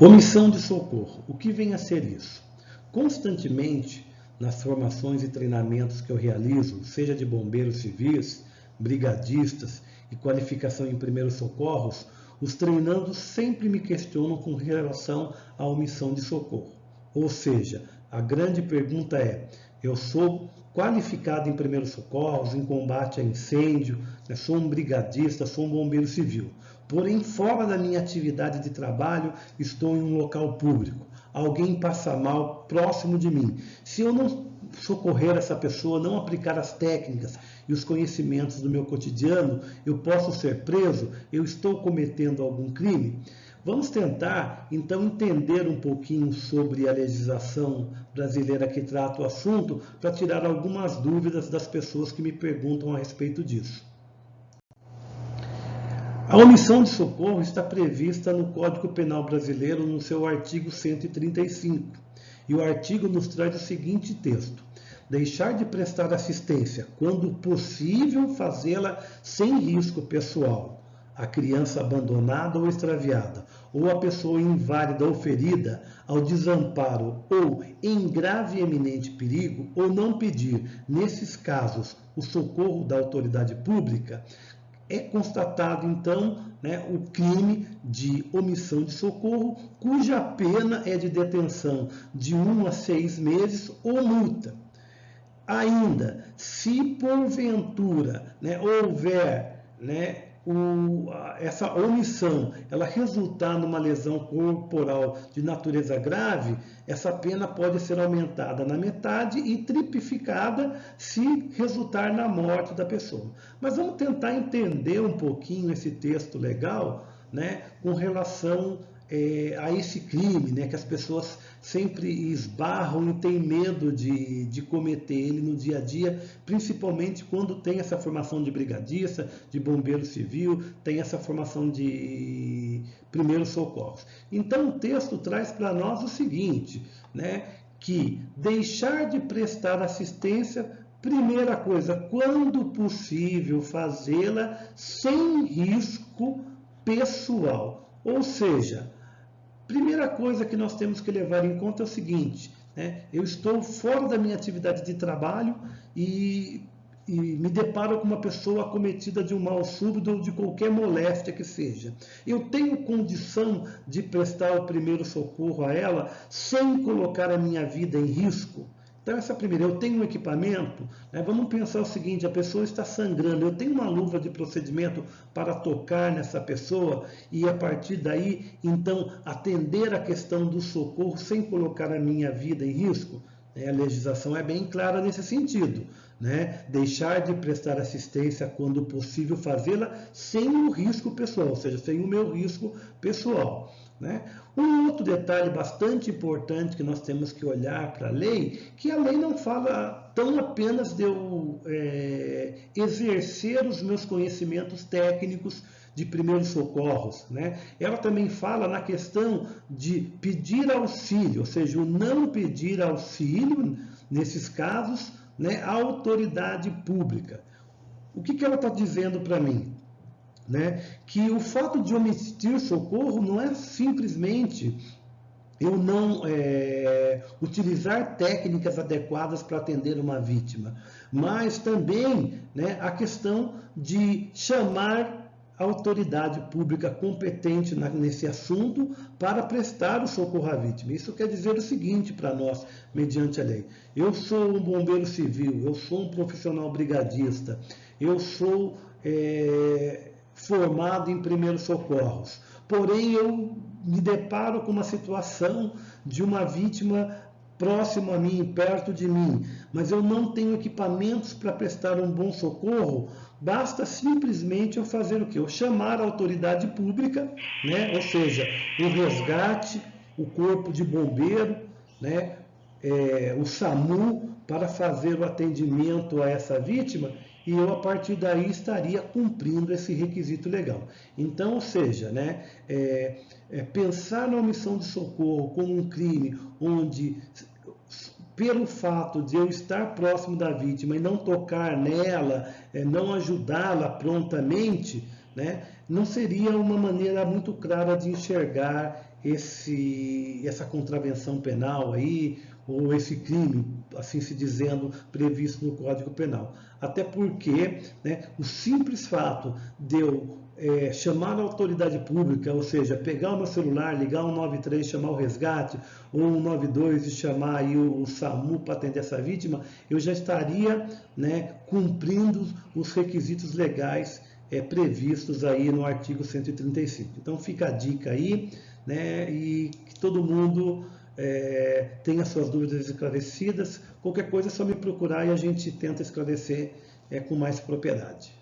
Omissão de socorro. O que vem a ser isso? Constantemente, nas formações e treinamentos que eu realizo, seja de bombeiros civis, brigadistas e qualificação em primeiros socorros, os treinandos sempre me questionam com relação à omissão de socorro. Ou seja, a grande pergunta é: eu sou qualificado em primeiros socorros, em combate a incêndio, sou um brigadista, sou um bombeiro civil. Porém, fora da minha atividade de trabalho, estou em um local público. Alguém passa mal próximo de mim. Se eu não socorrer essa pessoa, não aplicar as técnicas e os conhecimentos do meu cotidiano, eu posso ser preso? Eu estou cometendo algum crime? Vamos tentar, então, entender um pouquinho sobre a legislação brasileira que trata o assunto para tirar algumas dúvidas das pessoas que me perguntam a respeito disso. A omissão de socorro está prevista no Código Penal Brasileiro no seu artigo 135. E o artigo nos traz o seguinte texto: deixar de prestar assistência, quando possível fazê-la sem risco pessoal, a criança abandonada ou extraviada, ou a pessoa inválida ou ferida, ao desamparo ou em grave e eminente perigo, ou não pedir, nesses casos, o socorro da autoridade pública, é constatado, então, o crime de omissão de socorro, cuja pena é de detenção de 1 a 6 meses ou multa. Ainda, se porventura houver essa omissão, ela resultar numa lesão corporal de natureza grave, essa pena pode ser aumentada na metade e triplificada se resultar na morte da pessoa. Mas vamos tentar entender um pouquinho esse texto legal, com relação a esse crime, que as pessoas sempre esbarram e têm medo de cometer ele no dia a dia, principalmente quando tem essa formação de brigadista, de bombeiro civil, tem essa formação de primeiros socorros. Então o texto traz para nós o seguinte, que deixar de prestar assistência, primeira coisa, quando possível fazê-la sem risco pessoal. Ou seja, primeira coisa que nós temos que levar em conta é o seguinte, eu estou fora da minha atividade de trabalho e me deparo com uma pessoa acometida de um mal súbito ou de qualquer moléstia que seja. Eu tenho condição de prestar o primeiro socorro a ela sem colocar a minha vida em risco? Então, essa primeira, eu tenho um equipamento, vamos pensar o seguinte, a pessoa está sangrando, eu tenho uma luva de procedimento para tocar nessa pessoa e a partir daí, então, atender a questão do socorro sem colocar a minha vida em risco? A legislação é bem clara nesse sentido, deixar de prestar assistência quando possível fazê-la sem o risco pessoal, ou seja, sem o meu risco pessoal. Um outro detalhe bastante importante que nós temos que olhar para a lei, que a lei não fala tão apenas de eu exercer os meus conhecimentos técnicos de primeiros socorros, Ela também fala na questão de pedir auxílio, ou seja, o não pedir auxílio, nesses casos, à autoridade pública. O que ela está dizendo para mim? Que o fato de omitir socorro não é simplesmente eu não utilizar técnicas adequadas para atender uma vítima, mas também a questão de chamar a autoridade pública competente nesse assunto para prestar o socorro à vítima. Isso quer dizer o seguinte para nós, mediante a lei: eu sou um bombeiro civil, eu sou um profissional brigadista, eu sou formado em primeiros socorros. Porém, eu me deparo com uma situação de uma vítima próximo a mim, perto de mim, mas eu não tenho equipamentos para prestar um bom socorro. Basta simplesmente eu fazer o quê? Eu chamar a autoridade pública, ou seja, o resgate, o corpo de bombeiro, o SAMU, para fazer o atendimento a essa vítima, e eu, a partir daí, estaria cumprindo esse requisito legal. Então, ou seja, pensar na omissão de socorro como um crime onde, pelo fato de eu estar próximo da vítima e não tocar nela, não ajudá-la prontamente, não seria uma maneira muito clara de enxergar essa contravenção penal aí, ou esse crime, assim se dizendo, previsto no Código Penal. Até porque, né, o simples fato de eu chamar a autoridade pública, ou seja, pegar o meu celular, ligar o 193, chamar o resgate, ou o 192 e chamar aí o SAMU para atender essa vítima, eu já estaria, né, cumprindo os requisitos legais previstos aí no artigo 135. Então fica a dica aí, né, e que todo mundo tenha suas dúvidas esclarecidas. Qualquer coisa é só me procurar e a gente tenta esclarecer com mais propriedade.